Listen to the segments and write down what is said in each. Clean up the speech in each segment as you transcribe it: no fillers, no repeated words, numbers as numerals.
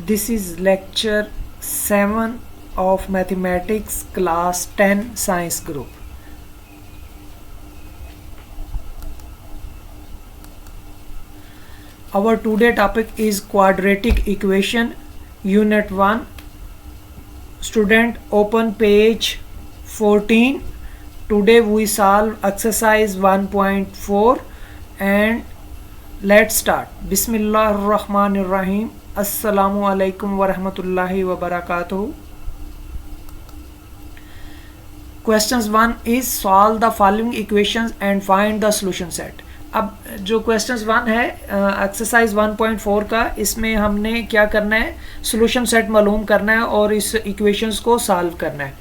This is lecture 7 of mathematics class 10 science group. Our today topic is quadratic equation unit 1. Student, open page 14. Today we solve exercise 1.4 and let's start. Bismillahirrahmanirrahim. Assalamu alaikum wa rahmatullahi wa barakatuh. Questions 1 is solve the following equations and find the solution set. अब जो questions 1 है exercise 1.4 का, इसमें हमने क्या करना है, solution set मालूम करना है और इस इक्वेशंस को सॉल्व करना है.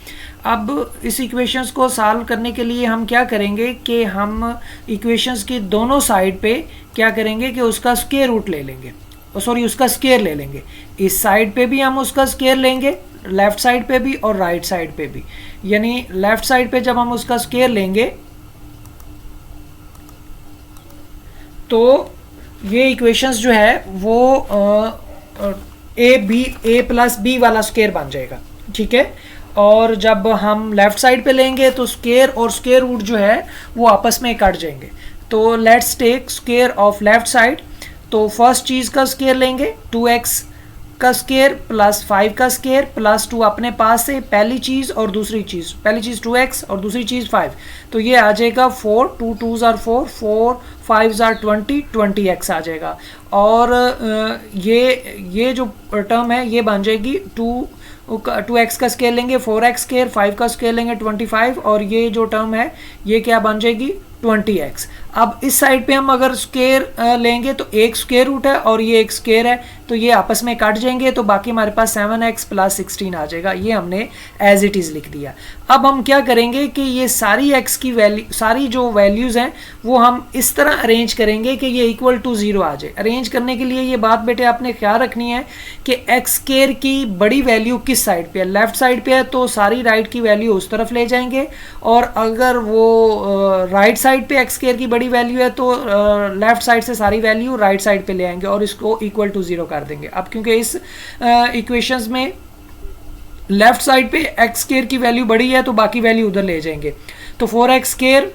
अब इस इक्वेशंस को सॉल्व करने के लिए हम क्या करेंगे कि हम इक्वेशंस की दोनों साइड पे क्या करेंगे कि उसका स्क्वायर रूट ले लेंगे, उसका स्क्वायर ले लेंगे. इस साइड पे भी हम उसका स्क्वायर लेंगे, लेफ्ट साइड पे भी और राइट साइड पे भी. यानी लेफ्ट साइड पे जब हम उसका स्क्वायर लेंगे तो ये इक्वेशंस जो है वो ए प्लस बी वाला स्क्वायर बन जाएगा. ठीक है. और जब हम लेफ्ट साइड पे लेंगे तो स्क्वायर और स्क्वायर रूट जो है वो आपस में कट जाएंगे. तो let's take square of left side. तो फर्स्ट चीज़ का स्क्वायर लेंगे 2x का स्क्वायर प्लस 5 का स्क्वायर प्लस 2 अपने पास से पहली चीज़ और दूसरी चीज़, पहली चीज़ 2x और दूसरी चीज़ 5. तो ये आ जाएगा 4, 2 2s are 4, 4 5s are 20, 20x आ जाएगा. और ये जो टर्म है ये बन जाएगी 2x का स्क्वायर लेंगे 4x स्क्वायर, 5 का स्क्वायर लेंगे 25 और ये जो टर्म है ये क्या बन जाएगी 20x. अब इस साइड पे हम अगर स्क्वायर लेंगे तो एक स्क्वायर रूट है और ये एक स्क्वायर है, तो ये आपस में काट जाएंगे. तो बाकी हमारे पास 7x प्लस 16 आ जाएगा. ये हमने एज इट इज़ लिख दिया. अब हम क्या करेंगे कि ये सारी x की वैल्यू, सारी जो वैल्यूज़ हैं वो हम इस तरह अरेंज करेंगे कि ये इक्वल टू 0 आ जाए. अरेंज करने के लिए ये बात बेटे आपने ख्याल रखनी है कि x स्क्वायर की बड़ी वैल्यू किस साइड पे है, लेफ्ट साइड पे है तो सारी राइट की वैल्यू उस तरफ ले जाएंगे. और अगर वो राइट साइड पे x स्क्वायर की बड़ी वैल्यू है तो लेफ्ट साइड से सारी वैल्यू राइट साइड पे ले आएंगे और इसको इक्वल टू 0 कर देंगे. अब क्योंकि इस इक्वेशंस में लेफ्ट साइड पे एक्स स्क्वायर की वैल्यू बड़ी है तो बाकी वैल्यू उधर ले जाएंगे. तो 4x स्क्वायर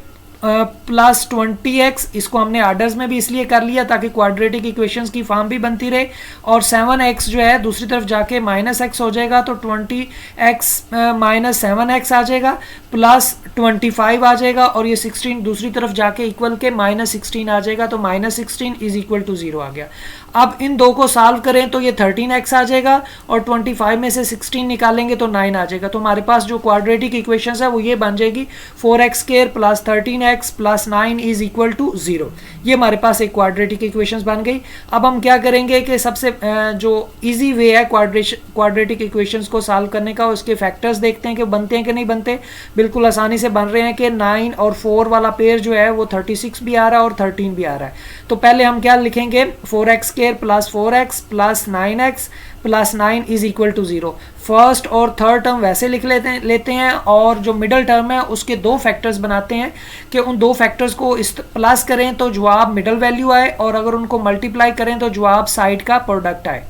प्लस 20x, इसको हमने आर्डर्स में भी इसलिए कर लिया ताकि क्वाड्रेटिक इक्वेशंस की फॉर्म भी बनती रहे. और 7x जो है दूसरी तरफ जाके माइनस x हो जाएगा तो 20x माइनस 7x आ जाएगा प्लस 25 आ जाएगा और ये 16 दूसरी तरफ जाके इक्वल के माइनस 16 आ जाएगा. तो माइनस 16 इज इक्वल टू 0 आ गया. अब इन दो को सॉल्व करें तो ये 13x आ जाएगा और 25 में से 16 निकालेंगे तो 9 आ जाएगा. तो हमारे पास जो क्वाड्रेटिक इक्वेशंस है वो ये बन जाएगी 4x square plus 13x plus 9 is equal to 0. ये हमारे पास एक क्वाड्रेटिक इक्वेशंस बन गई. अब हम क्या करेंगे कि सबसे जो इजी वे है क्वाड्रेटिक इक्वेशंस को सॉल्व करने का, उसके फैक्टर्स देखते हैं कि बनते हैं कि नहीं बनते. बिल्कुल आसानी से बन रहे हैं कि 9 और 4 वाला पेयर जो है वो 36 भी आ रहा है और 13 भी आ रहा है. तो पहले हम क्या लिखेंगे 4x square plus 4x plus 9x plus 9 is equal to 0. First और थर्ड टर्म वैसे लिख लेते हैं और जो मिडल टर्म है उसके दो फैक्टर्स बनाते हैं कि उन दो फैक्टर्स को इस प्लस करें तो जवाब मिडल वैल्यू आए और अगर उनको मल्टीप्लाई करें तो जवाब साइड का प्रोडक्ट आए.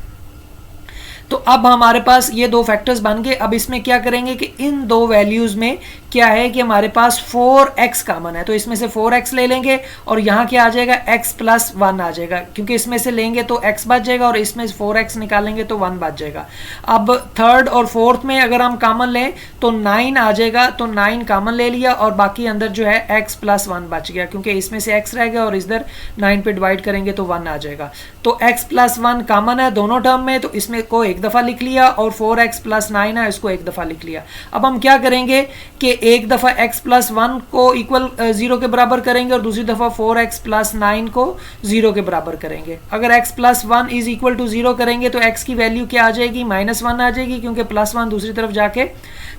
तो अब हमारे पास ये दो फैक्टर्स बन गए. अब इसमें क्या करेंगे कि इन दो वैल्यूज में क्या है कि हमारे पास 4x कॉमन है तो इसमें से 4x ले लेंगे और यहाँ क्या आ जाएगा x प्लस 1 आ जाएगा, क्योंकि इसमें से लेंगे तो x बच जाएगा और इसमें से 4x निकालेंगे तो 1 बच जाएगा. अब थर्ड और फोर्थ में अगर हम कॉमन लें तो 9 आ जाएगा, तो 9 कॉमन ले लिया और बाकी अंदर जो है x प्लस 1 बच गया क्योंकि इसमें से x रह गया और इधर 9 पे डिवाइड करेंगे तो 1 आ जाएगा. तो x प्लस 1 कॉमन है दोनों टर्म में तो इसमें को एक दफ़ा लिख लिया और 4x प्लस 9 है इसको एक दफ़ा लिख लिया. अब हम क्या करेंगे कि एक दफ़ा x प्लस 1 को इक्वल 0 के बराबर करेंगे और दूसरी दफ़ा 4x प्लस 9 को 0 के बराबर करेंगे. अगर x plus 1 is equal to 0 करेंगे तो x की वैल्यू क्या आ जाएगी -1 आ जाएगी क्योंकि प्लस 1 दूसरी तरफ जाके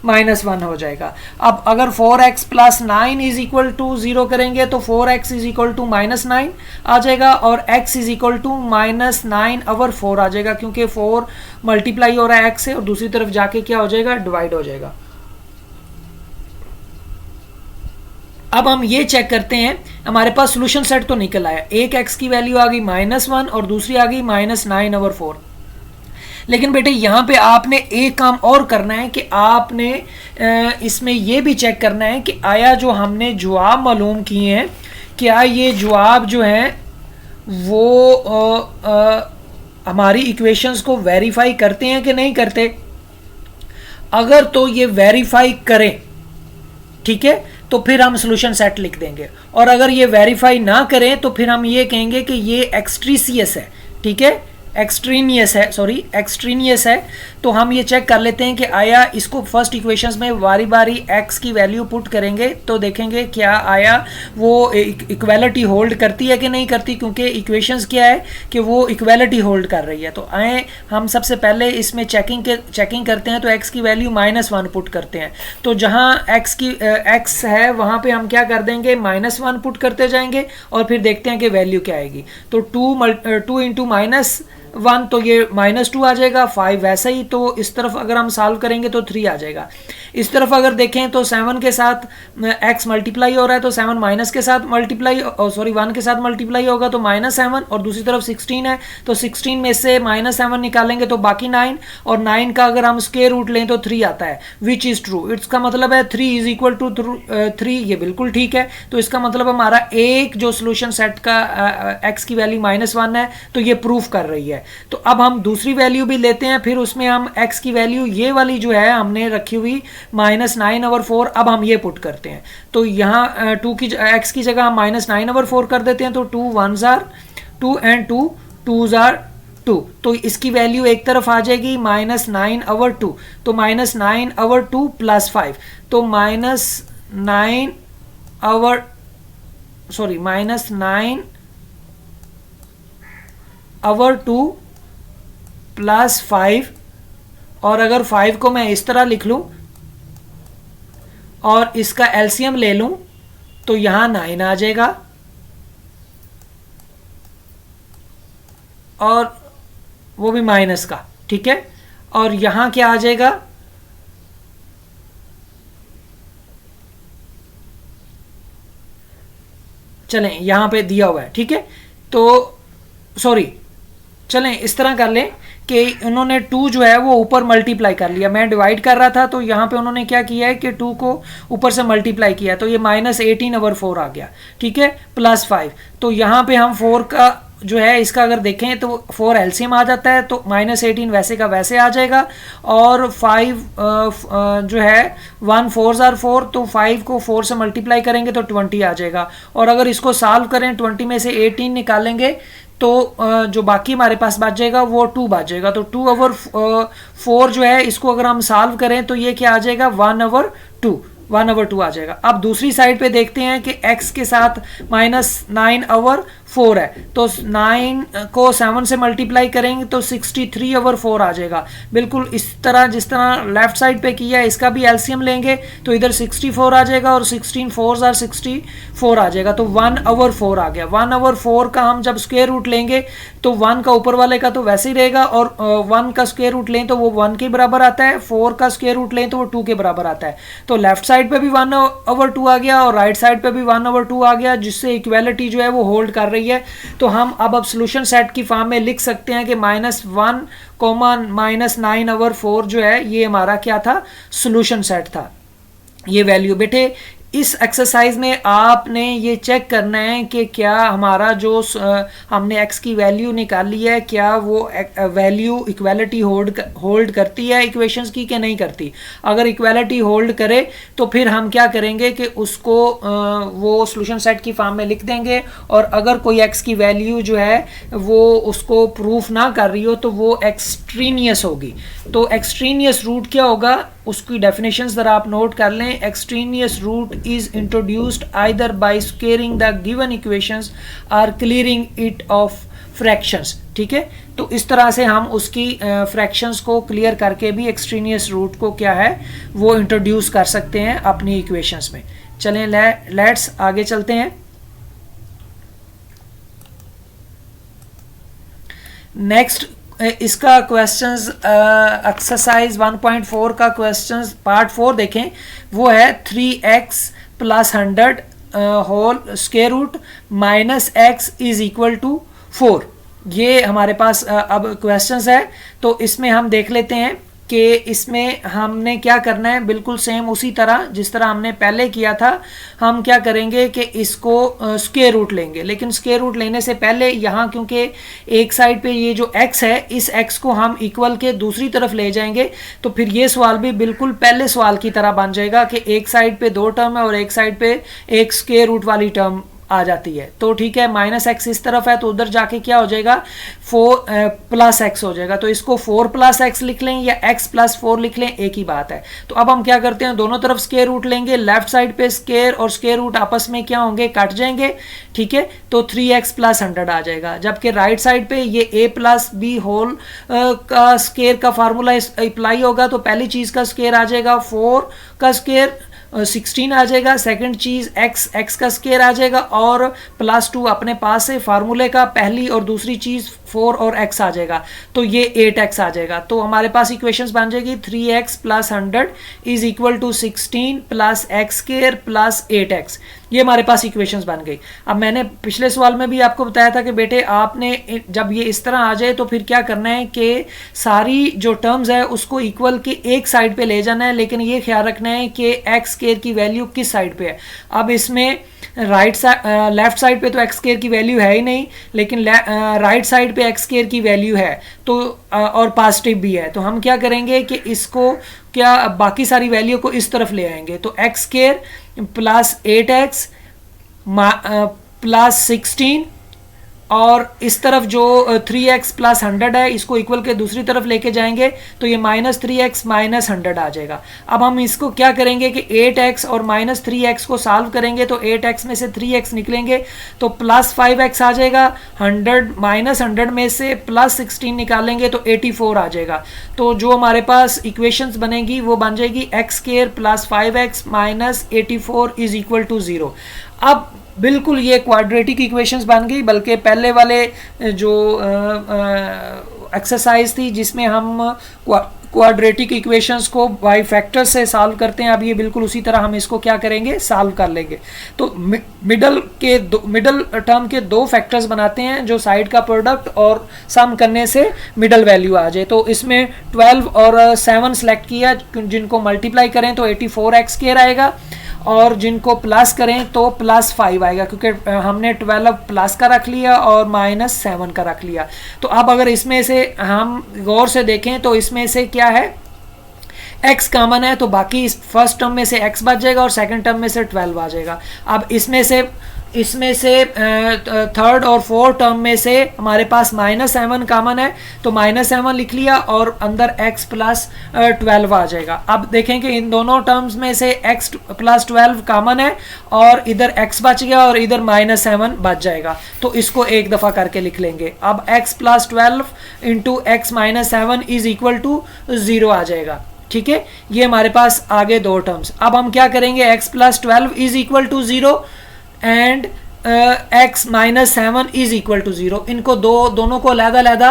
-1 हो जाएगा. अब अगर 4x plus 9 is equal to 0 करेंगे तो 4x इज इक्वल टू -9 आ जाएगा और x is equal to -9 over 4 आ जाएगा क्योंकि 4 मल्टीप्लाई हो रहा है x से और दूसरी तरफ जाके क्या हो जाएगा डिवाइड हो जाएगा. अब हम ये चेक करते हैं हमारे पास सोल्यूशन सेट तो निकल आया. एक x की वैल्यू आ गई -1 और दूसरी आ गई -9 ओवर 4. लेकिन बेटे यहाँ पे आपने एक काम और करना है कि आपने इसमें ये भी चेक करना है कि आया जो हमने जवाब मालूम किए हैं, क्या ये जवाब जो हैं वो हमारी इक्वेशंस को वेरीफाई करते हैं कि नहीं करते। अगर तो ये वेरीफाई करें, ठीक है, तो फिर हम सोल्यूशन सेट लिख देंगे, और अगर ये वेरीफाई ना करें तो फिर हम ये कहेंगे कि ये एक्सट्रीसियस है, ठीक है, एक्सट्रीनियस है। तो हम ये चेक कर लेते हैं कि आया इसको फर्स्ट इक्वेशंस में बारी बारी x की वैल्यू पुट करेंगे तो देखेंगे क्या आया वो इक्वालिटी होल्ड करती है कि नहीं करती, क्योंकि इक्वेशंस क्या है कि वो इक्वालिटी होल्ड कर रही है। तो आए हम सबसे पहले इसमें चेकिंग करते हैं, तो x की वैल्यू -1 पुट करते हैं। तो जहाँ x है वहाँ पे हम क्या कर देंगे, -1 पुट करते जाएंगे और फिर देखते हैं कि वैल्यू क्या आएगी। तो 2 इंटू -1 तो ये -2 आ जाएगा, 5 वैसे ही। तो इस तरफ अगर हम सॉल्व करेंगे तो 3 आ जाएगा। इस तरफ अगर देखें तो 7 के साथ x मल्टीप्लाई हो रहा है, तो 7 माइनस के साथ मल्टीप्लाई 1 के साथ मल्टीप्लाई होगा तो -7, और दूसरी तरफ 16 है तो 16 में से -7 निकालेंगे तो बाकी 9, और 9 का अगर हम स्क्वायर रूट लें तो 3 आता है, विच इज़ ट्रू। इसका मतलब है 3 इज इक्वल टू 3, ये बिल्कुल ठीक है। तो इसका मतलब हमारा एक जो सोल्यूशन सेट का x की वैल्यू -1 है तो ये प्रूफ कर रही है। तो अब हम दूसरी वैल्यू भी लेते हैं, फिर उसमें हम x की वैल्यू ये वाली जो है हमने रखी हुई -9/4, अब हम ये पुट करते हैं। तो यहाँ 2 की x की जगह हम -9/4 कर देते हैं, तो 2 1s are 2 and 2 2s are 2। तो इसकी वैल्यू एक तरफ आ जाएगी -9/2, तो -9/2 प्लस 5, तो -9/2 प्लस 5, और अगर 5 को मैं इस तरह लिख लूं और इसका एलसीएम ले लूं तो यहां 9 आ जाएगा, और वो भी माइनस का, ठीक है। और यहां क्या आ जाएगा, चलें यहां पे दिया हुआ है, ठीक है। तो सॉरी, चलें इस तरह कर लें कि उन्होंने 2 जो है वो ऊपर मल्टीप्लाई कर लिया, मैं डिवाइड कर रहा था तो यहाँ पे उन्होंने क्या किया है कि 2 को ऊपर से मल्टीप्लाई किया, तो ये -18/4 आ गया, ठीक है, प्लस 5। तो यहाँ पे हम 4 का जो है इसका अगर देखें तो 4 एलसीएम आ जाता है, तो -18 वैसे का वैसे आ जाएगा, और 5 जो है 1 4s are 4, तो 5 को 4 से मल्टीप्लाई करेंगे तो 20 आ जाएगा। और अगर इसको सॉल्व करें 20 में से 18 निकालेंगे तो जो बाकी हमारे पास बच जाएगा वो 2 बच जाएगा। तो 2/4 जो है इसको अगर हम सॉल्व करें तो ये क्या आ जाएगा, 1/2 आ जाएगा। अब दूसरी साइड पे देखते हैं कि x के साथ -9/4 है, तो 9 को 7 से मल्टीप्लाई करेंगे तो 63/4 आ जाएगा। बिल्कुल इस तरह जिस तरह लेफ्ट साइड पे किया है, इसका भी एलसीएम लेंगे तो इधर 64 आ जाएगा, और 16 4s are 64 आ जाएगा, तो 1/4 आ गया। 1/4 का हम जब स्क्वायर रूट लेंगे तो 1 का ऊपर वाले का तो वैसे ही रहेगा, और 1 का स्क्वायर रूट लें तो वो 1 के बराबर आता है, 4 का स्क्वायर रूट लें तो वो 2 के बराबर आता है। तो लेफ्ट साइड पे भी 1/2 आ गया और राइट साइड पे भी 1/2 आ गया, जिससे इक्वालिटी जो है वो होल्ड कर रही है। तो हम अब सोल्यूशन सेट की फॉर्म में लिख सकते हैं कि -1, -9/4 जो है ये हमारा क्या था, सोल्यूशन सेट था। ये वैल्यू बेटे इस एक्सरसाइज में आपने ये चेक करना है कि क्या हमारा जो हमने x की वैल्यू निकाली है क्या वो वैल्यू इक्वालिटी होल्ड करती है इक्वेशंस की कि नहीं करती। अगर इक्वालिटी होल्ड करे तो फिर हम क्या करेंगे कि उसको वो सोल्यूशन सेट की फॉर्म में लिख देंगे, और अगर कोई x की वैल्यू जो है वो उसको प्रूफ ना कर रही हो तो वो एक्सट्रीनियस होगी। तो एक्सट्रीनियस रूट क्या होगा, उसकी डेफिनेशन ज़रा आप नोट कर लें। Extraneous root is introduced either by squaring the given equations or clearing it of fractions, ठीक है। तो इस तरह से हम उसकी फ्रैक्शंस को क्लियर करके भी एक्सट्रीनियस रूट को क्या है वो इंट्रोड्यूस कर सकते हैं अपनी इक्वेशंस में। चलें लेट्स आगे चलते हैं। नेक्स्ट इसका क्वेश्चंस एक्सरसाइज 1.4 का क्वेश्चंस पार्ट 4 देखें, वो है 3x + 100 whole square root -x = 4। ये हमारे पास अब क्वेश्चंस है, तो इसमें हम देख लेते हैं कि इसमें हमने क्या करना है। बिल्कुल सेम उसी तरह जिस तरह हमने पहले किया था, हम क्या करेंगे कि इसको स्क्वायर रूट लेंगे। लेकिन स्क्वायर रूट लेने से पहले यहाँ क्योंकि एक साइड पे ये जो x है, इस x को हम इक्वल के दूसरी तरफ ले जाएंगे, तो फिर ये सवाल भी बिल्कुल पहले सवाल की तरह बन जाएगा कि एक साइड पे 2 टर्म है और एक साइड पे एक स्क्वायर रूट वाली टर्म आ जाती है। तो ठीक है, माइनस एक्स इस तरफ है तो उधर जाके क्या हो जाएगा, 4 प्लस एक्स हो जाएगा। तो इसको 4 प्लस एक्स लिख लें या x प्लस 4 लिख लें, एक ही बात है। तो अब हम क्या करते हैं, दोनों तरफ स्क्वायर रूट लेंगे। लेफ्ट साइड पे स्क्वायर और स्क्वायर रूट आपस में क्या होंगे, कट जाएंगे। ठीक है, तो 3x प्लस 100 आ जाएगा। जबकि राइट साइड पे ये a प्लस बी होल का स्क्वायर का फार्मूला अप्लाई होगा, तो पहली चीज का स्क्वायर आ जाएगा 4 का स्क्वायर 16 आ जाएगा। सेकंड चीज x का स्क्वायर आ जाएगा और प्लस 2 अपने पास से फार्मूले का पहली और दूसरी चीज 4 और x आ जाएगा, तो ये 8x आ जाएगा। तो हमारे पास इक्वेशंस बन जाएगी 3x plus 100 is equal to 16 plus x square plus 8x। ये हमारे पास इक्वेशंस बन गई। अब मैंने पिछले सवाल में भी आपको बताया था कि बेटे आपने जब ये इस तरह आ जाए तो फिर क्या करना है कि सारी जो टर्म्स है उसको इक्वल के एक साइड पे ले जाना है, लेकिन ये ख्याल रखना है कि एक्स स्क्वायर की वैल्यू किस साइड पे है। अब इसमें लेफ्ट साइड पे तो एक्स स्क्वायर की वैल्यू है ही नहीं, लेकिन राइट साइड पे एक्स स्क्वायर की वैल्यू है, तो और पॉजिटिव भी है। तो हम क्या करेंगे कि इसको क्या बाकी सारी वैल्यू को इस तरफ ले आएंगे। तो x square plus 8x plus 16 और इस तरफ जो 3x प्लस 100 है इसको इक्वल के दूसरी तरफ लेके जाएंगे, तो ये माइनस 3x माइनस 100 आ जाएगा। अब हम इसको क्या करेंगे कि 8x और माइनस 3x को सॉल्व करेंगे, तो 8x में से 3x निकलेंगे तो प्लस 5x आ जाएगा। 100 माइनस 100 में से प्लस 16 निकालेंगे तो 84 आ जाएगा। तो जो हमारे पास इक्वेशंस बनेगी वो बन जाएगी X square plus 5x minus 84 is equal to 0। अब बिल्कुल ये क्वाड्रेटिक इक्वेशंस बन गई, बल्कि पहले वाले जो एक्सरसाइज थी जिसमें हम क्वाड्रेटिक इक्वेशंस को बाई फैक्टर से सॉल्व करते हैं, अब ये बिल्कुल उसी तरह हम इसको क्या करेंगे, सॉल्व कर लेंगे। तो मिडल टर्म के 2 फैक्टर्स बनाते हैं, जो साइड का प्रोडक्ट और सम करने से मिडल वैल्यू आ जाए। तो इसमें 12 और 7 सेलेक्ट किया, जिनको मल्टीप्लाई करें तो 84x स्क्वायर आएगा और जिनको प्लस करें तो प्लस 5 आएगा, क्योंकि हमने 12 प्लस का रख लिया और माइनस 7 का रख लिया। तो अब अगर इसमें से हम गौर से देखें तो इसमें से क्या है, x कॉमन है, तो बाकी इस फर्स्ट टर्म में से x बच जाएगा और सेकंड टर्म में से 12 आ जाएगा। अब इसमें से थर्ड और फोर्थ टर्म में से हमारे पास -7 कॉमन है, तो -7 लिख लिया और अंदर x प्लस 12 आ जाएगा। अब देखें कि इन दोनों टर्म्स में से x प्लस 12 कॉमन है और इधर x बच गया और इधर -7 बच जाएगा, तो इसको एक दफ़ा करके लिख लेंगे। अब x plus 12 into X minus 7 is equal to 0 आ जाएगा। ठीक है, ये हमारे पास आगे 2 टर्म्स। अब हम क्या करेंगे, x plus 12 is equal to 0 and x minus 7 is equal to 0। इनको दोनों को अलग-अलग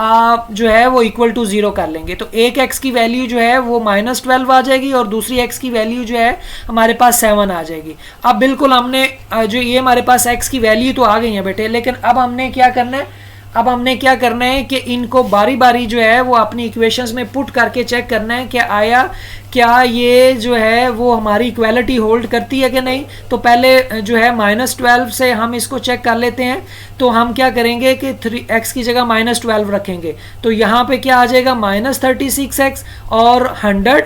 आप जो है वो इक्वल टू 0 कर लेंगे, तो एक x की वैल्यू जो है वो -12 आ जाएगी और दूसरी x की वैल्यू जो है हमारे पास 7 आ जाएगी। अब बिल्कुल हमने जो ये हमारे पास x की वैल्यू तो आ गई है बेटे, लेकिन अब हमने क्या करना है कि इनको बारी बारी जो है वो अपनी इक्वेशंस में पुट करके चेक करना है कि क्या ये जो है वो हमारी इक्वालिटी होल्ड करती है कि नहीं। तो पहले जो है -12 से हम इसको चेक कर लेते हैं। तो हम क्या करेंगे कि 3x की जगह -12 रखेंगे, तो यहाँ पे क्या आ जाएगा, -36x और 100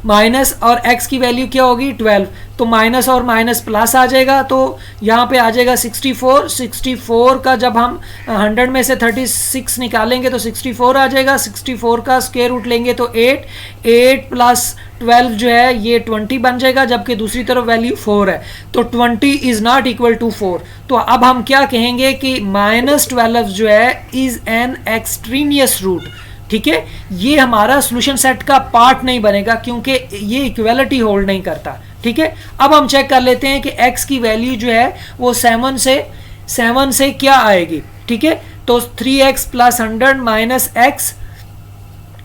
माइनस और x की वैल्यू क्या होगी 12, तो माइनस और माइनस प्लस आ जाएगा, तो यहाँ पे आ जाएगा 64 का जब हम 100 में से 36 निकालेंगे तो 64 आ जाएगा। 64 का स्क्वायर रूट लेंगे तो 8 प्लस 12 जो है ये 20 बन जाएगा, जबकि दूसरी तरफ वैल्यू 4 है, तो 20 इज नॉट इक्वल टू 4। तो अब हम क्या कहेंगे कि -12 जो है इज एन एक्सट्रीनियस रूट। ठीक है, ये हमारा सॉल्यूशन सेट का पार्ट नहीं बनेगा क्योंकि ये इक्वालिटी होल्ड नहीं करता। ठीक है, अब हम चेक कर लेते हैं कि x की वैल्यू जो है वो 7 से क्या आएगी। ठीक है, तो 3x plus 100 minus x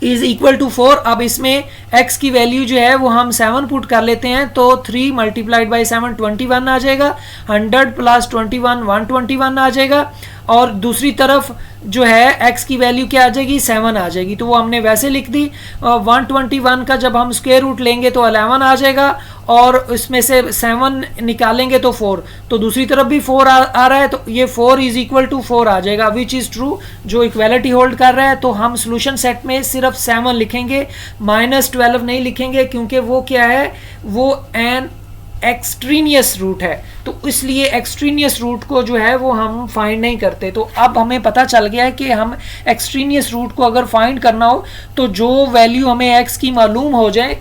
is equal to 4। अब इसमें x की वैल्यू जो है वो हम 7 पुट कर लेते हैं, तो 3 मल्टीप्लाइड बाई 7 21 आ जाएगा, 100 प्लस 21 121 आ जाएगा, और दूसरी तरफ जो है x की वैल्यू क्या आ जाएगी 7 आ जाएगी, तो वो हमने वैसे लिख दी। 121 का जब हम स्क्वायर रूट लेंगे तो 11 आ जाएगा, और इसमें से 7 निकालेंगे तो 4, तो दूसरी तरफ भी 4 आ रहा है, तो ये 4 इज इक्वल टू 4 आ जाएगा, विच इज़ ट्रू, जो इक्वालिटी होल्ड कर रहा है। तो हम सोल्यूशन सेट में सिर्फ 7 लिखेंगे, -12 नहीं लिखेंगे, क्योंकि वो क्या है, वो एन एक्सट्रीनियस रूट है, तो इसलिए एक्सट्रीनियस रूट को जो है वो हम फाइंड नहीं करते। तो अब हमें पता चल गया है कि हम एक्सट्रीनियस रूट को अगर फाइंड करना हो तो जो वैल्यू हमें x की मालूम हो जाए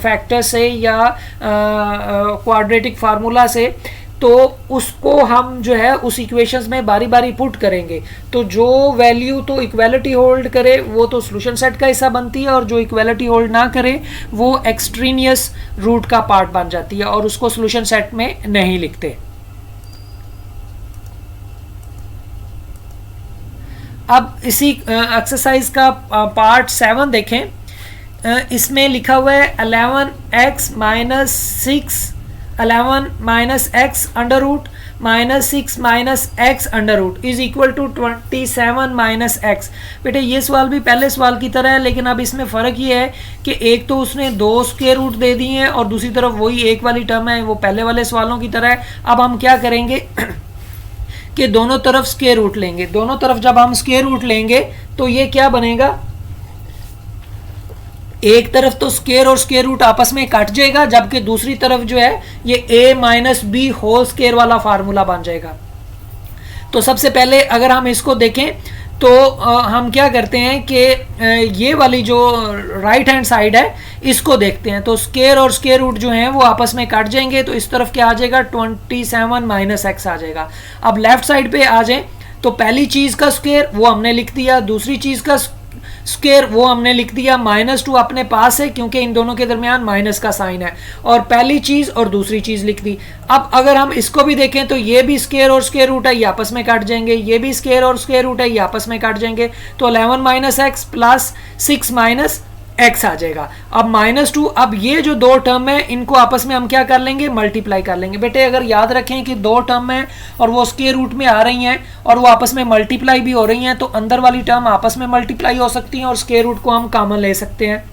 फैक्टर से या क्वाड्रेटिक फार्मूला से, तो उसको हम जो है उस इक्वेशंस में बारी बारी पुट करेंगे, तो जो वैल्यू तो इक्वालिटी होल्ड करे वो तो सॉल्यूशन सेट का हिस्सा बनती है, और जो इक्वालिटी होल्ड ना करे वो एक्सट्रीनियस रूट का पार्ट बन जाती है, और उसको सॉल्यूशन सेट में नहीं लिखते। अब इसी एक्सरसाइज का पार्ट 7 देखें। इसमें लिखा हुआ है 11x minus 11 minus X under root minus 6 minus X under root is equal to 27 minus X. बेटे ये सवाल भी पहले सवाल की तरह है, लेकिन अब इसमें फ़र्क ये है कि एक तो उसने 2 स्क्वायर रूट दे दिए हैं और दूसरी तरफ वही एक वाली टर्म है, वो पहले वाले सवालों की तरह है। अब हम क्या करेंगे कि दोनों तरफ स्क्वायर रूट लेंगे। दोनों तरफ जब हम स्क्वायर रूट लेंगे तो ये क्या बनेगा, एक तरफ तो स्क्वायर और स्क्वायर रूट आपस में कट जाएगा, जबकि दूसरी तरफ जो है ये a minus B whole square वाला फार्मूला बन जाएगा। तो सबसे पहले अगर हम इसको देखें तो हम क्या करते हैं कि ये वाली जो राइट हैंड साइड है इसको देखते हैं, तो स्क्वायर और स्क्वायर रूट जो हैं वो आपस में कट जाएंगे, तो इस तरफ क्या आ जाएगा 27 माइनस एक्स आ जाएगा। अब लेफ्ट साइड पे आ जाएं तो पहली चीज़ का स्क्वायर वो हमने लिख दिया, दूसरी चीज़ का स्क्वायर वो हमने लिख दिया, -2 अपने पास है क्योंकि इन दोनों के दरमियान माइनस का साइन है, और पहली चीज और दूसरी चीज लिख दी। अब अगर हम इसको भी देखें तो ये भी स्क्वायर और स्क्वायर रूट है, ये आपस में काट जाएंगे, ये भी स्क्वायर और स्क्वायर रूट है, ये आपस में काट जाएंगे, तो 11 minus x plus 6 minus x आ जाएगा। अब -2, अब ये जो दो टर्म है इनको आपस में हम क्या कर लेंगे, मल्टीप्लाई कर लेंगे। बेटे अगर याद रखें कि दो टर्म है और वो स्क्वायर रूट में आ रही हैं और वो आपस में मल्टीप्लाई भी हो रही हैं, तो अंदर वाली टर्म आपस में मल्टीप्लाई हो सकती हैं और स्क्वायर रूट को हम कॉमन ले सकते हैं।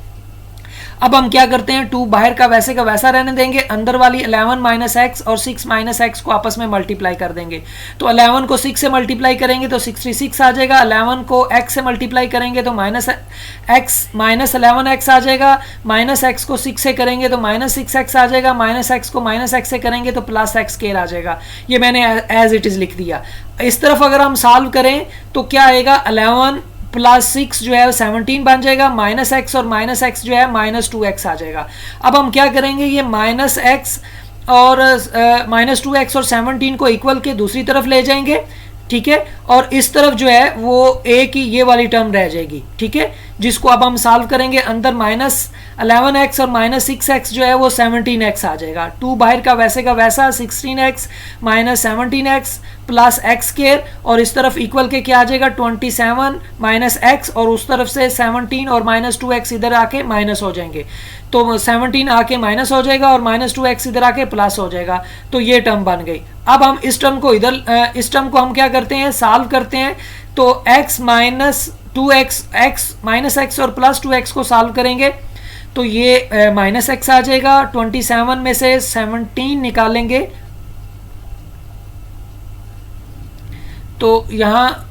अब हम क्या करते हैं, 2 बाहर का वैसा रहने देंगे, अंदर वाली 11 माइनस एक्स और 6 माइनस एक्स को आपस में मल्टीप्लाई कर देंगे। तो 11 को 6 से मल्टीप्लाई करेंगे तो 66 आ जाएगा, 11 को x से मल्टीप्लाई करेंगे तो माइनस एक्स माइनस 11x आ जाएगा, माइनस एक्स को 6 से करेंगे तो माइनस 6x आ जाएगा, माइनस एक्स को माइनस एक्स से करेंगे तो प्लस एक्स स्क्वायर आ जाएगा। ये मैंने एज इट इज़ लिख दिया। इस तरफ अगर हम सॉल्व करें तो क्या आएगा, 11 प्लस 6 जो है 17 बन जाएगा, माइनस एक्स और माइनस एक्स जो है -2x आ जाएगा। अब हम क्या करेंगे, ये माइनस एक्स और -2x और 17 को इक्वल के दूसरी तरफ ले जाएंगे, ठीक है, और इस तरफ जो है वो a की ये वाली टर्म रह जाएगी, ठीक है, जिसको अब हम सॉल्व करेंगे, अंदर -11x और -6x जो है वो 17x आ जाएगा। 2 बाहर का वैसा 16x minus 17x plus x square, और इस तरफ इक्वल के क्या आ जाएगा 27 माइनस एक्स, और उस तरफ से 17 और -2x इधर आके माइनस हो जाएंगे, तो 17 आके माइनस हो जाएगा और -2x इधर आके प्लस हो जाएगा, तो ये टर्म बन गई। अब हम इस टर्म को इस टर्म को हम क्या करते हैं, सॉल्व करते हैं, तो x minus 2x, x minus x और प्लस 2x को सॉल्व करेंगे तो ये माइनस एक्स आ जाएगा, 27 में से 17 निकालेंगे तो यहाँ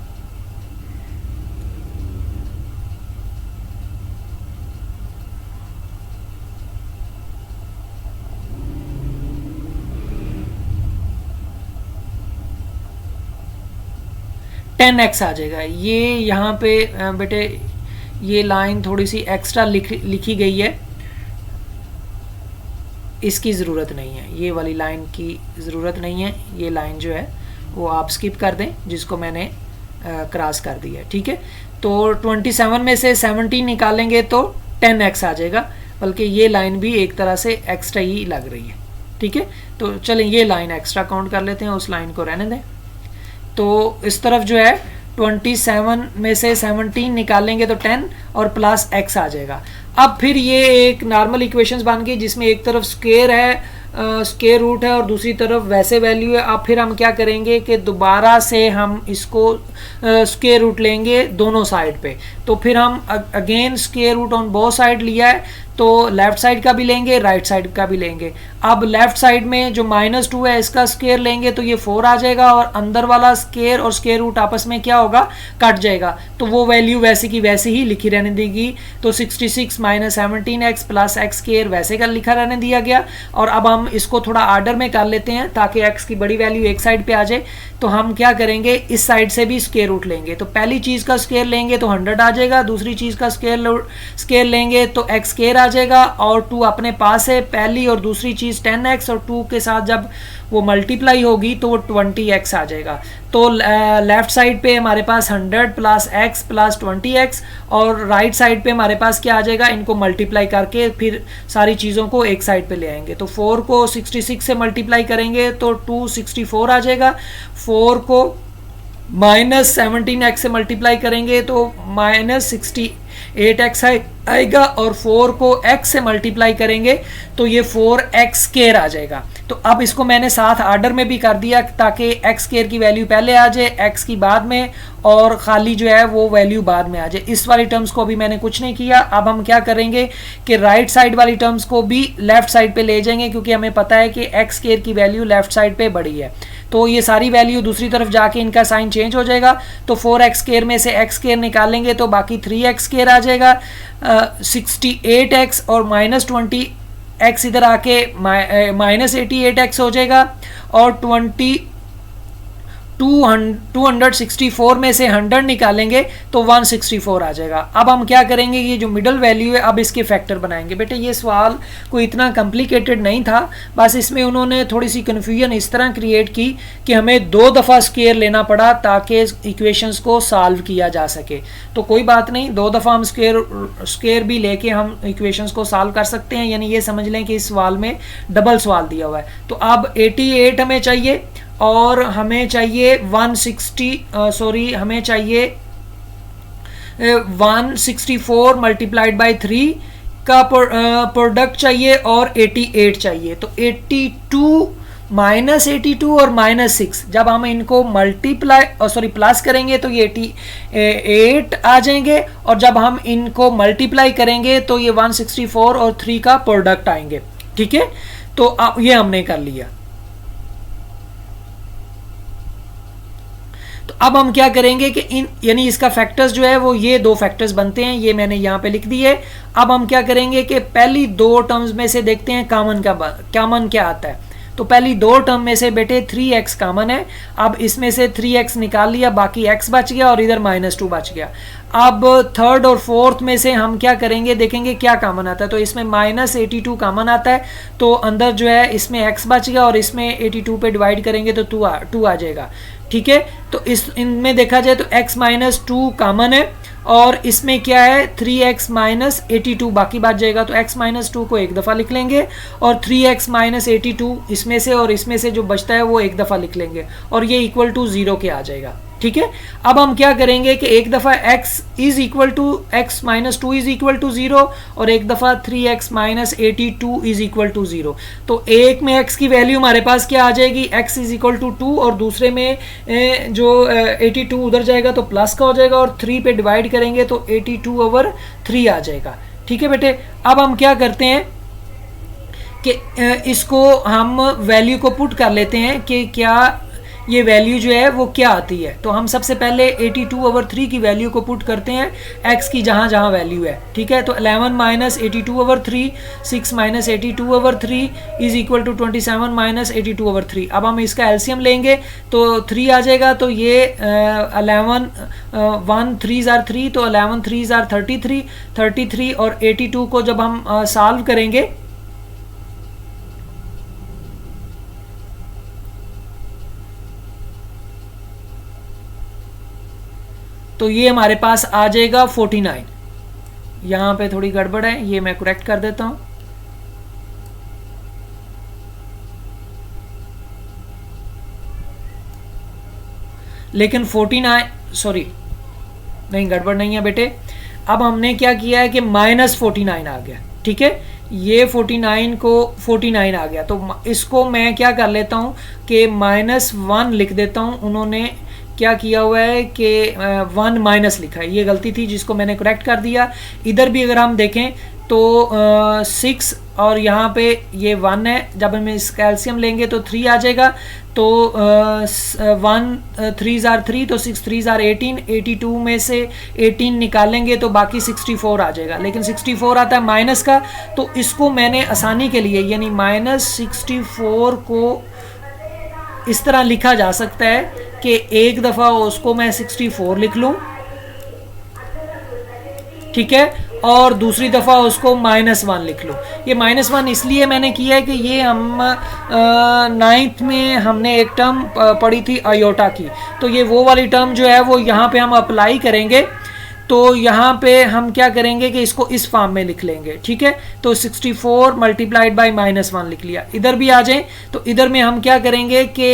x आ जाएगा। ये यहाँ पे बेटे ये लाइन थोड़ी सी एक्स्ट्रा लिखी गई है, इसकी ज़रूरत नहीं है, ये वाली लाइन की ज़रूरत नहीं है, ये लाइन जो है वो आप स्किप कर दें जिसको मैंने क्रॉस कर दिया है, ठीक है। तो 27 में से 17 निकालेंगे तो 10x आ जाएगा, बल्कि ये लाइन भी एक तरह से एक्स्ट्रा ही लग रही है, ठीक है। तो चलें ये लाइन एक्स्ट्रा काउंट कर लेते हैं, उस लाइन को रहने दें। तो इस तरफ जो है 27 में से 17 निकालेंगे तो 10 और प्लस x आ जाएगा। अब फिर ये एक नॉर्मल इक्वेशंस बन गई जिसमें एक तरफ स्क्वायर है, स्क्वायर रूट है और दूसरी तरफ वैसे वैल्यू है। अब फिर हम क्या करेंगे कि दोबारा से हम इसको स्क्वायर रूट लेंगे दोनों साइड पे। तो फिर हम again square root on both side लिया है, तो लेफ्ट साइड का भी लेंगे, राइट साइड का भी लेंगे। अब लेफ्ट साइड में जो -2 है इसका स्क्वायर लेंगे तो ये 4 आ जाएगा और अंदर वाला स्क्वायर और स्क्वायर रूट आपस में क्या होगा, कट जाएगा। तो वो वैल्यू वैसे की वैसे ही लिखी रहने देगी। तो 66 - 17x प्लस x स्क्वायर वैसे का लिखा रहने दिया गया। और अब हम इसको थोड़ा आर्डर में कर लेते हैं ताकि x की बड़ी वैल्यू एक साइड पे आ जाए। तो हम क्या करेंगे, इस साइड से भी स्क्वायर रूट लेंगे। तो पहली चीज़ का स्क्वायर लेंगे तो 100 आ जाएगा, दूसरी चीज़ का स्क्वायर लेंगे तो x स्क्वायर आ जाएगा और 2 अपने पास है। पहली और दूसरी चीज़ 10x और 2 के साथ जब वो मल्टीप्लाई होगी तो वो 20x आ जाएगा। तो लेफ्ट साइड पे हमारे पास 100 प्लस x प्लस 20x और राइट साइड पे हमारे पास क्या आ जाएगा, इनको मल्टीप्लाई करके फिर सारी चीज़ों को एक साइड पे ले आएंगे। तो 4 को 66 से मल्टीप्लाई करेंगे तो 264 आ जाएगा। 4 को -17x से मल्टीप्लाई करेंगे तो -68x आएगा और 4 को x से मल्टीप्लाई करेंगे तो ये 4x स्क्वायर आ जाएगा। तो अब इसको मैंने साथ आर्डर में भी कर दिया ताकि x स्क्वायर की वैल्यू पहले आ जाए, x की बाद में और खाली जो है वो वैल्यू बाद में आ जाए। इस वाली टर्म्स को अभी मैंने कुछ नहीं किया। अब हम क्या करेंगे कि राइट साइड वाली टर्म्स को भी लेफ्ट साइड पे ले जाएंगे क्योंकि हमें पता है कि x स्क्वायर की वैल्यू लेफ्ट साइड पे बड़ी है। तो ये सारी वैल्यू दूसरी तरफ जाके इनका साइन चेंज हो जाएगा। तो 4x स्क्वायर में से x स्क्वायर निकालेंगे तो बाकी 3x स्क्वायर आ जाएगा। 68x और -20x इधर आके -88x हो जाएगा और 264 में से 100 निकालेंगे तो 164 आ जाएगा। अब हम क्या करेंगे, ये जो मिडल वैल्यू है अब इसके फैक्टर बनाएंगे। बेटे ये सवाल कोई इतना कॉम्प्लिकेटेड नहीं था, बस इसमें उन्होंने थोड़ी सी कन्फ्यूजन इस तरह क्रिएट की कि हमें 2 दफ़ा स्क्वायर लेना पड़ा ताकि इक्वेशंस को सॉल्व किया जा सके। तो कोई बात नहीं, 2 दफ़ा हम स्क्वायर भी लेके हम इक्वेशंस को सॉल्व कर सकते हैं। यानी ये समझ लें कि इस सवाल में डबल सवाल दिया हुआ है। तो अब 88 हमें चाहिए और हमें चाहिए 164 मल्टीप्लाइड बाई 3 का प्रोडक्ट चाहिए और 88 चाहिए। तो 82 -82 और -6 जब हम इनको प्लस करेंगे तो ये 88 आ जाएंगे और जब हम इनको मल्टीप्लाई करेंगे तो ये 164 और 3 का प्रोडक्ट आएंगे। ठीक है, तो अब ये हमने कर लिया। तो अब हम क्या करेंगे कि यानी इसका फैक्टर्स जो है वो ये 2 फैक्टर्स बनते हैं, ये मैंने यहाँ पे लिख दिए। अब हम क्या करेंगे कि पहली 2 टर्म्स में से देखते हैं कॉमन क्या आता है। तो पहली 2 टर्म में से बेटे 3x कॉमन है। अब इसमें से 3x निकाल लिया, बाकी x बच गया और इधर -2 बच गया। अब थर्ड और फोर्थ में से हम क्या करेंगे, देखेंगे क्या कॉमन आता है। तो इसमें -82 कॉमन आता है, तो अंदर जो है इसमें x बच गया और इसमें 82 पे डिवाइड करेंगे तो 2 आ जाएगा। ठीक है, तो इनमें देखा जाए तो x -2 कॉमन है और इसमें क्या है 3x -82 बाकी बच जाएगा। तो x -2 को एक दफ़ा लिख लेंगे और 3x -82 इसमें से और इसमें से जो बचता है वो एक दफ़ा लिख लेंगे और ये इक्वल टू 0 के आ जाएगा। ठीक है, अब हम क्या करेंगे कि एक दफ़ा x -2 इज इक्वल टू 0 और एक दफ़ा 3x -82 इज इक्वल टू 0। तो एक में x की वैल्यू हमारे पास क्या आ जाएगी, x इज इक्वल टू 2 और दूसरे में जो 82 उधर जाएगा तो प्लस का हो जाएगा और 3 पे डिवाइड करेंगे तो 82/3 आ जाएगा। ठीक है बेटे, अब हम क्या करते हैं कि इसको हम वैल्यू को पुट कर लेते हैं कि क्या ये वैल्यू जो है वो क्या आती है। तो हम सबसे पहले 82/3 की वैल्यू को पुट करते हैं x की जहाँ जहाँ वैल्यू है। ठीक है, तो 11 - 82/3 6 - 82/3 इज इक्वल टू 27 - 82/3। अब हम इसका एलसीएम लेंगे तो 3 आ जाएगा। तो ये 11 1 3 ज़ार 3 तो 11 3 ज़ार 33 और 82 को जब हम सॉल्व करेंगे तो ये हमारे पास आ जाएगा 49। यहाँ पे थोड़ी गड़बड़ है, ये मैं करेक्ट कर देता हूँ। लेकिन 49 सॉरी नहीं, गड़बड़ नहीं है बेटे। अब हमने क्या किया है कि -49 आ गया, ठीक है, ये 49 को 49 आ गया, तो इसको मैं क्या कर लेता हूँ कि -1 लिख देता हूँ। उन्होंने क्या किया हुआ है कि 1 माइनस लिखा है, ये गलती थी जिसको मैंने करेक्ट कर दिया। इधर भी अगर हम देखें तो 6 और यहाँ पे ये 1 है, जब हम इस कैल्शियम लेंगे तो 3 आ जाएगा, तो 1 3 आर 3, तो 6 3 आर 18, 82 में से 18 निकालेंगे तो बाकी 64 आ जाएगा, लेकिन 64 आता है माइनस का, तो इसको मैंने आसानी के लिए यानी -64 को इस तरह लिखा जा सकता है कि एक दफ़ा उसको मैं 64 लिख लूँ, ठीक है, और दूसरी दफ़ा उसको -1 लिख लो। ये -1 इसलिए मैंने किया है कि ये हम 9th में हमने एक टर्म पढ़ी थी आयोटा की, तो ये वो वाली टर्म जो है वो यहाँ पे हम अप्लाई करेंगे, तो यहाँ पे हम क्या करेंगे कि इसको इस फॉर्म में लिख लेंगे, ठीक है। तो 64 मल्टीप्लाइड बाई -1 लिख लिया। इधर भी आ जाए तो इधर में हम क्या करेंगे कि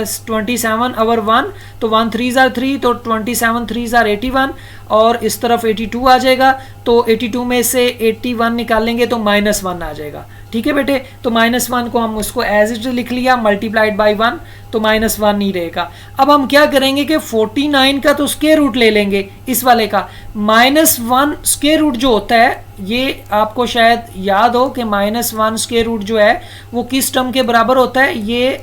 27 ओवर 1, तो 1 3 आर 3, तो 27 3 आर 81, और इस तरफ 82 आ जाएगा, तो 82 में से 81 निकालेंगे तो -1 आ जाएगा, ठीक है बेटे। तो -1 को हम उसको एज इट लिख लिया, मल्टीप्लाइड बाई 1, तो -1 नहीं रहेगा। अब हम क्या करेंगे कि 49 का तो स्क्वायर रूट ले लेंगे इस वाले का। -1 स्क्वायर रूट जो होता है, ये आपको शायद याद हो कि -1 स्क्वायर रूट जो है वो किस टर्म के बराबर होता है, ये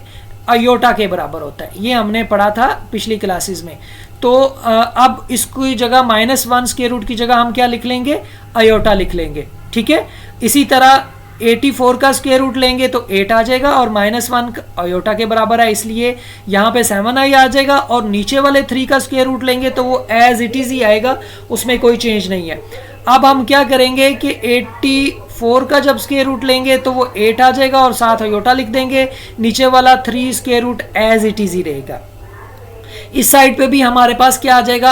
आयोटा के बराबर होता है। ये हमने पढ़ा था पिछली क्लासेस में। तो अब इसकी जगह -1 स्क्वायर रूट की जगह हम क्या लिख लेंगे, आयोटा लिख लेंगे, ठीक है। इसी तरह 84 का स्क्वायर रूट लेंगे तो 8 आ जाएगा, और -1 आयोटा के बराबर है इसलिए यहाँ पे 7i आ जाएगा, और नीचे वाले 3 का स्क्वायर रूट लेंगे तो वो एज इट इज ही आएगा, उसमें कोई चेंज नहीं है। अब हम क्या करेंगे कि 84 का जब स्क्वायर रूट लेंगे तो वो 8 आ जाएगा, और साथ आयोटा लिख देंगे, नीचे वाला 3 square root as it is ही रहेगा। इस साइड पे भी हमारे पास क्या आ जाएगा,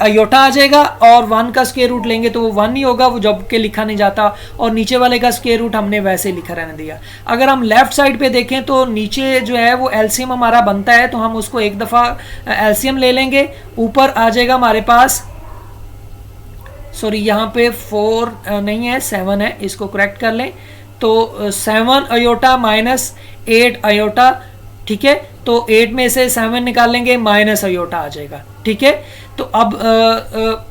आयोटा आ जाएगा, और 1 का स्क्वायर रूट लेंगे तो वो 1 ही होगा, वो जब के लिखा नहीं जाता, और नीचे वाले का स्क्वायर रूट हमने वैसे लिखा रहने दिया। अगर हम लेफ्ट साइड पे देखें तो नीचे जो है वो एलसीएम हमारा बनता है, तो हम उसको एक दफ़ा एलसीएम ले लेंगे। ऊपर आ जाएगा हमारे पास, यहाँ पे 4 नहीं है 7 है, इसको करेक्ट कर लें, तो 7 आयोटा -8 आयोटा, ठीक है। तो 8 में से 7 निकालेंगे, माइनस आयोटा आ जाएगा, ठीक है। तो अब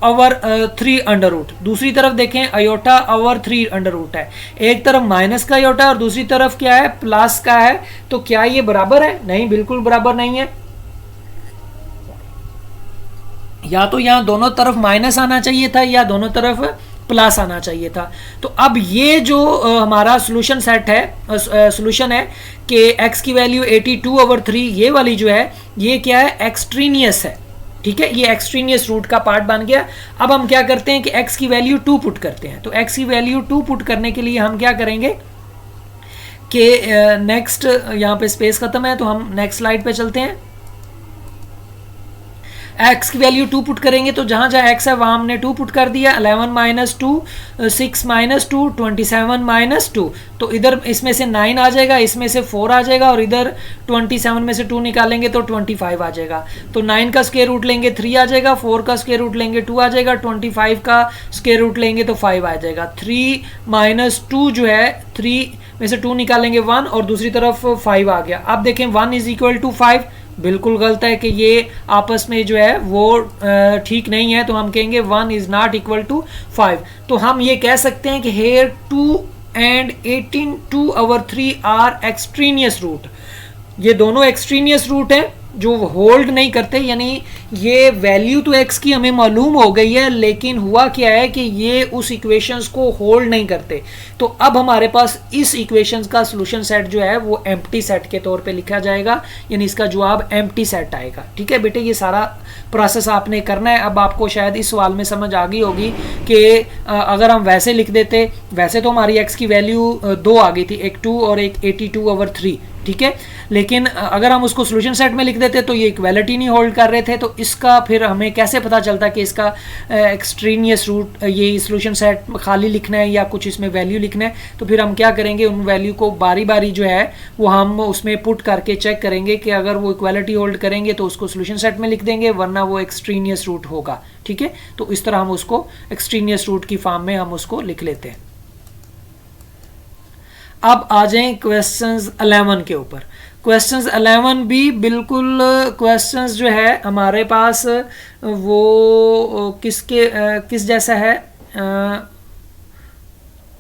ओवर 3 अंडर रूट, दूसरी तरफ देखें आयोटा ओवर 3 अंडर रूट है, एक तरफ माइनस का आयोटा और दूसरी तरफ क्या है, प्लस का है, तो क्या ये बराबर है? नहीं, बिल्कुल बराबर नहीं है। या तो यहाँ दोनों तरफ माइनस आना चाहिए था या दोनों तरफ प्लस आना चाहिए था। तो अब ये जो हमारा सोल्यूशन सेट है, सोल्यूशन है कि x की वैल्यू 82/3, ये वाली जो है ये क्या है, एक्सट्रीनियस है, ठीक है। ये एक्सट्रीनियस रूट का पार्ट बन गया। अब हम क्या करते हैं कि x की वैल्यू 2 पुट करते हैं। तो x की वैल्यू 2 पुट करने के लिए हम क्या करेंगे कि नेक्स्ट, यहाँ पे स्पेस खत्म है तो हम नेक्स्ट स्लाइड पे चलते हैं। x की वैल्यू 2 पुट करेंगे तो जहां जहां x है वहां हमने 2 पुट कर दिया। 11 - 2, 6 - 2, 27 - 2, तो इधर इसमें से 9 आ जाएगा, इसमें से 4 आ जाएगा, और इधर 27 में से 2 निकालेंगे तो 25 आ जाएगा। तो 9 का स्क्वायर रूट लेंगे 3 आ जाएगा, 4 का स्क्वायर रूट लेंगे 2 आ जाएगा, 25 का स्क्वायर रूट लेंगे तो 5 आ जाएगा। 3 - 2 जो है, 3 में से 2 निकालेंगे 1, और दूसरी तरफ 5 आ गया। अब देखें 1 = 5, बिल्कुल गलत है कि ये आपस में जो है वो ठीक नहीं है, तो हम कहेंगे 1 = = 5। तो हम ये कह सकते हैं कि here 2 and 18 2/3 are extraneous root. ये दोनों एक्सट्रीनियस रूट हैं जो होल्ड नहीं करते, यानी ये वैल्यू तो x की हमें मालूम हो गई है, लेकिन हुआ क्या है कि ये उस इक्वेशंस को होल्ड नहीं करते। तो अब हमारे पास इस इक्वेशंस का सॉल्यूशन सेट जो है वो एम्प्टी सेट के तौर पे लिखा जाएगा, यानी इसका जवाब एम्प्टी सेट आएगा, ठीक है बेटे। ये सारा प्रोसेस आपने करना है। अब आपको शायद इस सवाल में समझ आ गई होगी कि अगर हम वैसे लिख देते, वैसे तो हमारी x की वैल्यू 2 आ गई थी, एक 2 और एक 82/3, ठीक है। लेकिन अगर हम उसको सोल्यूशन सेट में लिख देते तो ये इक्वालिटी नहीं होल्ड कर रहे थे, तो इसका फिर हमें कैसे पता चलता कि इसका एक्सट्रेनियस रूट ये सोल्यूशन सेट खाली लिखना है या कुछ इसमें वैल्यू लिखना है। तो फिर हम क्या करेंगे, उन वैल्यू को बारी बारी जो है वो हम उसमें पुट करके चेक करेंगे कि अगर वो इक्वालिटी होल्ड करेंगे तो उसको सोल्यूशन सेट में लिख देंगे, वरना वो एक्सट्रेनियस रूट होगा, ठीक है। तो इस तरह हम उसको एक्सट्रेनियस रूट की फॉर्म में हम उसको लिख लेते हैं। अब आ जाएं क्वेश्चंस 11 के ऊपर। क्वेश्चंस 11 भी बिल्कुल क्वेश्चंस जो है हमारे पास वो किस जैसा है,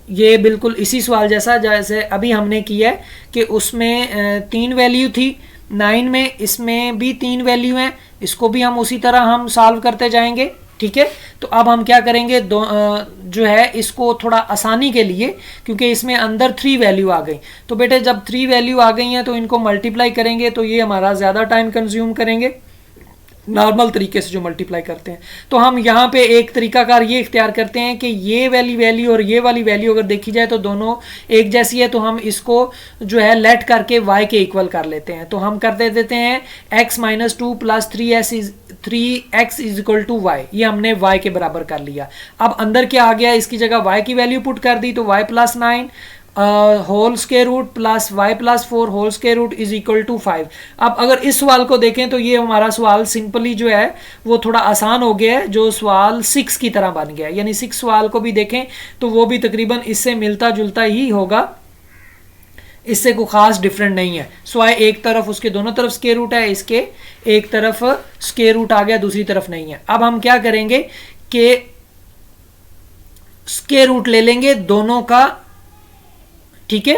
ये बिल्कुल इसी सवाल जैसा जैसे अभी हमने किया है कि उसमें 3 वैल्यू थी 9 में, इसमें भी 3 वैल्यू हैं, इसको भी हम उसी तरह हम सॉल्व करते जाएंगे, ठीक है। तो अब हम क्या करेंगे, जो है इसको थोड़ा आसानी के लिए, क्योंकि इसमें अंदर 3 वैल्यू आ गई, तो बेटे जब 3 वैल्यू आ गई हैं तो इनको मल्टीप्लाई करेंगे तो ये हमारा ज़्यादा टाइम कंज्यूम करेंगे नॉर्मल तरीके से जो मल्टीप्लाई करते हैं। तो हम यहाँ पे एक तरीकाकार ये इख्तियार करते हैं कि ये वाली वैल्यू और ये वाली वैल्यू अगर देखी जाए तो दोनों एक जैसी है, तो हम इसको जो है लेट करके y के इक्वल कर लेते हैं। तो हम कर देते हैं x - 2 + 3x is equal to y, ये हमने y के बराबर कर लिया। अब अंदर क्या आ गया, इसकी जगह y की वैल्यू पुट कर दी, तो y + 9 whole square root plus y + 4 whole square root is equal to 5। अब अगर इस सवाल को देखें तो ये हमारा सवाल सिंपली जो है वो थोड़ा आसान हो गया है, जो सवाल 6 की तरह बन गया है। यानी 6 सवाल को भी देखें तो वो भी तकरीबन इससे मिलता जुलता ही होगा, इससे कोई खास डिफरेंट नहीं है। स्वाय एक तरफ उसके दोनों तरफ स्क्वायर रूट है, इसके एक तरफ स्क्वायर रूट आ गया, दूसरी तरफ नहीं है। अब हम क्या करेंगे कि स्क्वायर रूट ले लेंगे दोनों का, ठीक है।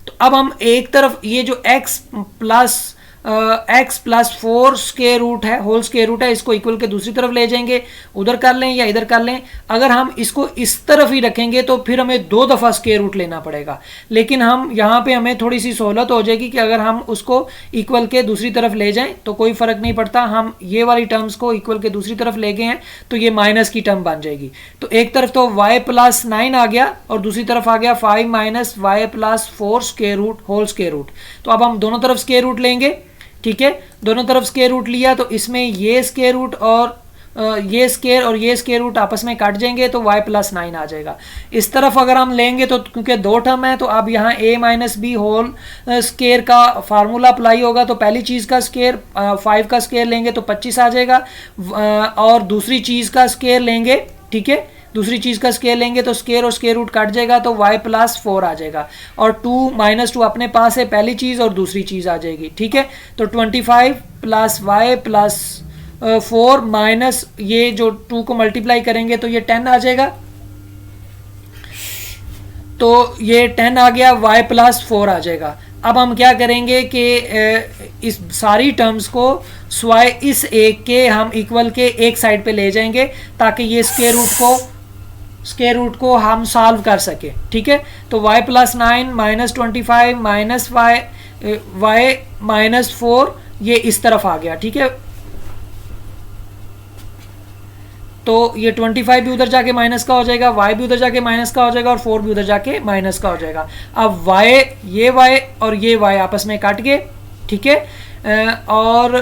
तो अब हम एक तरफ ये जो x + 4 स्क्वायर रूट है, होल स्क्वायर रूट है, इसको इक्वल के दूसरी तरफ ले जाएंगे, उधर कर लें या इधर कर लें। अगर हम इसको इस तरफ ही रखेंगे तो फिर हमें 2 दफ़ा स्क्वायर रूट लेना पड़ेगा, लेकिन हम यहाँ पे हमें थोड़ी सी सहूलत हो जाएगी कि अगर हम उसको इक्वल के दूसरी तरफ ले जाएं तो कोई फ़र्क नहीं पड़ता। हम ये वाली टर्म्स को इक्वल के दूसरी तरफ ले गए हैं तो ये माइनस की टर्म बन जाएगी। तो एक तरफ तो y + 9 आ गया और दूसरी तरफ आ गया 5 - y + 4 square root whole square root. तो अब हम दोनों तरफ स्क्वायर रूट लेंगे, ठीक है। दोनों तरफ स्क्वायर रूट लिया तो इसमें ये स्क्वायर रूट और ये स्क्वायर और ये स्क्वायर रूट आपस में काट जाएंगे तो y + 9 आ जाएगा। इस तरफ अगर हम लेंगे तो क्योंकि 2 टर्म है तो अब यहाँ a - b होल स्क्वायर का फार्मूला अप्लाई होगा। तो पहली चीज़ का स्क्वायर 5 का स्क्वायर लेंगे तो 25 आ जाएगा, और दूसरी चीज़ का स्क्वायर लेंगे, ठीक है, दूसरी चीज़ का स्क्वायर लेंगे तो स्क्वायर और स्क्वायर रूट कट जाएगा तो y + 4 आ जाएगा, और 2 - 2 अपने पास है, पहली चीज़ और दूसरी चीज़ आ जाएगी, ठीक है। तो 25 + y + 4 माइनस ये जो 2 को मल्टीप्लाई करेंगे तो ये 10 आ जाएगा। तो ये 10 आ गया, y + 4 आ जाएगा। अब हम क्या करेंगे कि इस सारी टर्म्स को स्वाय इस एक के हम इक्वल के एक साइड पे ले जाएंगे ताकि ये स्क्वायर रूट को हम सॉल्व कर सके, ठीक है। तो y + 9 - 25 माइनस y - 4 ये इस तरफ आ गया, ठीक है। तो ये 25 भी उधर जाके माइनस का हो जाएगा, y भी उधर जाके माइनस का हो जाएगा और 4 भी उधर जाके माइनस का हो जाएगा। अब ये y और ये y आपस में काट गए, ठीक है। और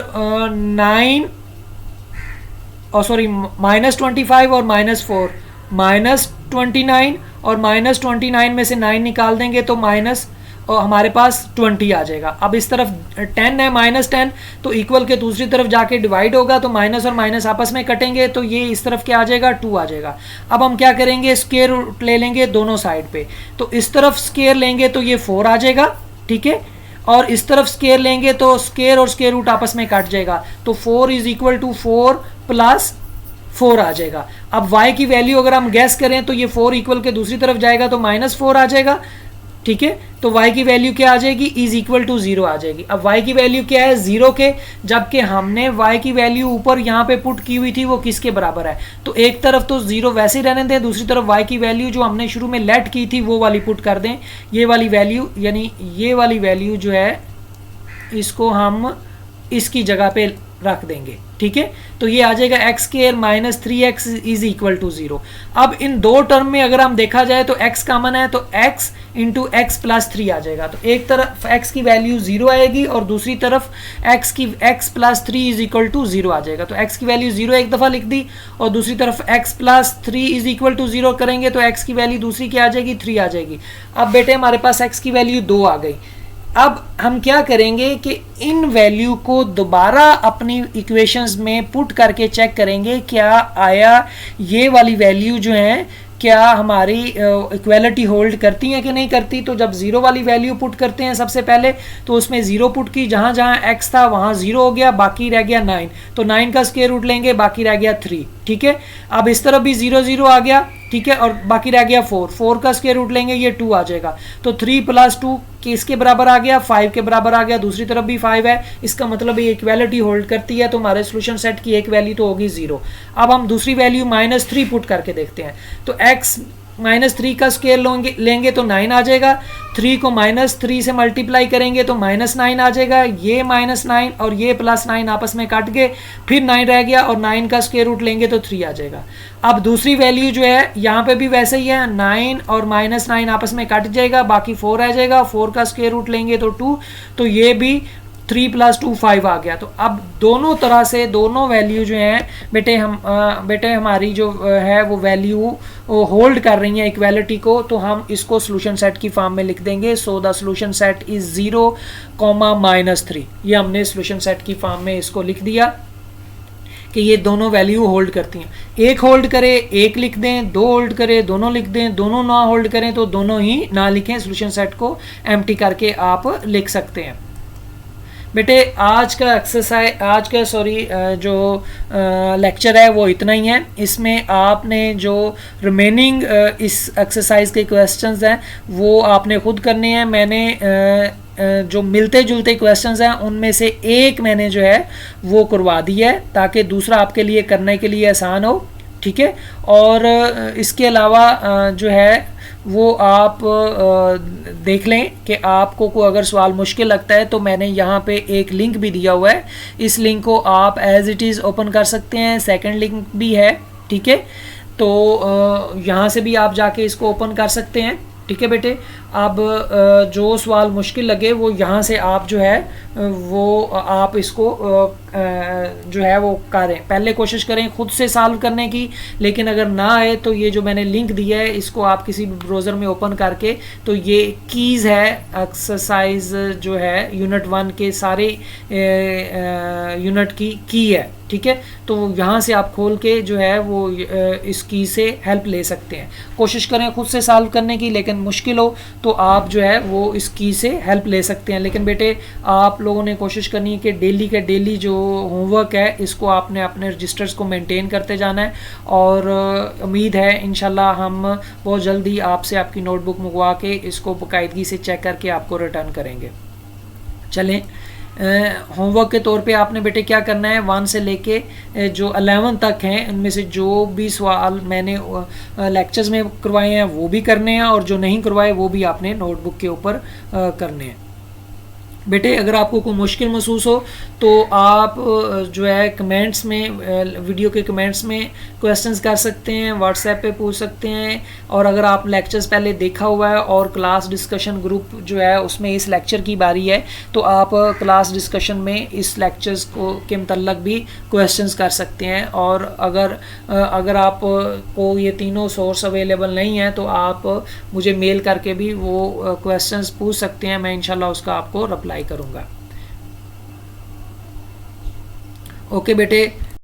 -25 और -4 -29 और -29 में से 9 निकाल देंगे तो माइनस और हमारे पास 20 आ जाएगा। अब इस तरफ 10 है, -10 तो इक्वल के दूसरी तरफ जाके डिवाइड होगा तो माइनस और माइनस आपस में कटेंगे तो ये इस तरफ क्या आ जाएगा, 2 आ जाएगा। अब हम क्या करेंगे, स्क्वायर रूट ले लेंगे दोनों साइड पे, तो इस तरफ स्क्वायर लेंगे तो ये 4 आ जाएगा, ठीक है, और इस तरफ स्क्वायर लेंगे तो स्क्वायर और स्क्वायर रूट आपस में कट जाएगा तो 4 = 4 + 4 आ जाएगा। अब y की वैल्यू अगर हम गैस करें तो ये 4 इक्वल के दूसरी तरफ जाएगा तो -4 आ जाएगा, ठीक है। तो y की वैल्यू क्या आ जाएगी, = 0 आ जाएगी। अब y की वैल्यू क्या है, 0 के, जबकि हमने y की वैल्यू ऊपर यहाँ पे पुट की हुई थी वो किसके बराबर है। तो एक तरफ तो 0 वैसे ही रहने दें, दूसरी तरफ y की वैल्यू जो हमने शुरू में लेट की थी वो वाली पुट कर दें। ये वाली वैल्यू यानी ये वाली वैल्यू जो है इसको हम इसकी जगह पे रख देंगे, ठीक है, तो ये आ जाएगा X square minus 3x is equal to 0। अब इन दो टर्म में अगर हम देखा जाए तो x कॉमन है, तो x इंटू एक्स प्लस 3 आ जाएगा। तो एक तरफ x की वैल्यू 0 आएगी और दूसरी तरफ x plus 3 is equal to 0 आ जाएगा। तो x की वैल्यू 0 एक दफ़ा लिख दी और दूसरी तरफ x plus 3 is equal to 0 करेंगे तो x की वैल्यू दूसरी क्या आ जाएगी, 3 आ जाएगी। अब बेटे हमारे पास x की वैल्यू 2 आ गई। अब हम क्या करेंगे कि इन वैल्यू को दोबारा अपनी इक्वेशंस में पुट करके चेक करेंगे क्या आया ये वाली वैल्यू जो है क्या हमारी इक्वालिटी होल्ड करती हैं कि नहीं करती। तो जब 0 वाली वैल्यू पुट करते हैं सबसे पहले तो उसमें 0 पुट की, जहाँ जहाँ x था वहाँ 0 हो गया, बाकी रह गया 9। तो 9 का स्क्वायर रूट लेंगे, बाकी रह गया 3। ठीक है, अब इस तरफ भी 0 0 आ गया, ठीक है, और बाकी रह गया 4 का स्क्वायर रूट लेंगे, ये 2 आ जाएगा। तो 3 प्लस 2 किसके बराबर आ गया, 5 के बराबर आ गया। दूसरी तरफ भी 5 है, इसका मतलब ये इक्वालिटी होल्ड करती है। तो हमारे सोल्यूशन सेट की एक वैल्यू तो होगी 0। अब हम दूसरी वैल्यू -3 पुट करके देखते हैं। तो x -3 का स्क्वायर लेंगे तो 9 आ जाएगा। 3 को -3 से मल्टीप्लाई करेंगे तो -9 आ जाएगा। ये -9 और ये +9 आपस में काट गए, फिर 9 रह गया और 9 का स्क्वायर रूट लेंगे तो 3 आ जाएगा। अब दूसरी वैल्यू जो है यहाँ पे भी वैसे ही है, 9 और -9 आपस में कट जाएगा, बाकी 4 रह जाएगा। 4 का स्क्वायर रूट लेंगे तो 2, तो ये भी 3 + 2 5 आ गया। तो अब दोनों तरह से दोनों वैल्यू जो हैं बेटे हमारी जो है वो वैल्यू होल्ड कर रही हैं इक्वालिटी को। तो हम इसको सोल्यूशन सेट की फॉर्म में लिख देंगे। So the solution set is 0, -3। ये हमने सोल्यूशन सेट की फॉर्म में इसको लिख दिया कि ये दोनों वैल्यू होल्ड करती हैं। एक होल्ड करे एक लिख दें, दो होल्ड करे दोनों लिख दें, दोनों ना होल्ड करें तो दोनों ही ना लिखें। सोल्यूशन सेट को एम्प्टी करके आप लिख सकते हैं। बेटे आज का जो लेक्चर है वो इतना ही है। इसमें आपने जो रिमेनिंग इस एक्सरसाइज के क्वेश्चंस हैं वो आपने खुद करने हैं। मैंने जो मिलते जुलते क्वेश्चंस हैं उनमें से एक मैंने जो है वो करवा दिया है ताकि दूसरा आपके लिए करने के लिए आसान हो। ठीक है, और इसके अलावा जो है वो आप देख लें कि आपको कोई अगर सवाल मुश्किल लगता है तो मैंने यहाँ पे एक लिंक भी दिया हुआ है। इस लिंक को आप एज इट इज़ ओपन कर सकते हैं। सेकंड लिंक भी है, ठीक है, तो यहाँ से भी आप जाके इसको ओपन कर सकते हैं। ठीक है बेटे, अब जो सवाल मुश्किल लगे वो यहाँ से आप जो है वो आप इसको जो है वो करें। पहले कोशिश करें खुद से सॉल्व करने की, लेकिन अगर ना आए तो ये जो मैंने लिंक दिया है इसको आप किसी भी ब्राउज़र में ओपन करके, तो ये कीज़ है एक्सरसाइज जो है यूनिट 1 के सारे यूनिट की है। ठीक है, तो यहाँ से आप खोल के जो है वो इस की से हेल्प ले सकते हैं। कोशिश करें खुद से सॉल्व करने की, लेकिन मुश्किल हो तो आप जो है वो इस की से हेल्प ले सकते हैं। लेकिन बेटे आप लोगों ने कोशिश करनी है कि डेली के डेली जो होमवर्क है इसको आपने अपने रजिस्टर्स को मेंटेन करते जाना है। और उम्मीद है इंशाल्लाह हम बहुत जल्दी आपसे आपकी नोटबुक मंगवा के इसको बाकायदगी से चेक करके आपको रिटर्न करेंगे। चलें, होमवर्क के तौर पे आपने बेटे क्या करना है, 1 से लेके जो 11 तक हैं उनमें से जो भी सवाल मैंने लेक्चर्स में करवाए हैं वो भी करने हैं, और जो नहीं करवाए वो भी आपने नोटबुक के ऊपर करने हैं। बेटे अगर आपको कोई मुश्किल महसूस हो तो आप जो है कमेंट्स में, वीडियो के कमेंट्स में क्वेश्चंस कर सकते हैं, व्हाट्सएप पे पूछ सकते हैं। और अगर आप लेक्चर्स पहले देखा हुआ है और क्लास डिस्कशन ग्रुप जो है उसमें इस लेक्चर की बारी है तो आप क्लास डिस्कशन में इस लेक्चर्स के मतलब भी क्वेश्चंस कर सकते हैं। और अगर आप को ये तीनों सोर्स अवेलेबल नहीं है तो आप मुझे मेल करके भी वो क्वेश्चंस पूछ सकते हैं। मैं इंशाल्लाह उसका आपको रिप्लाई करूँगा। ओके बेटे,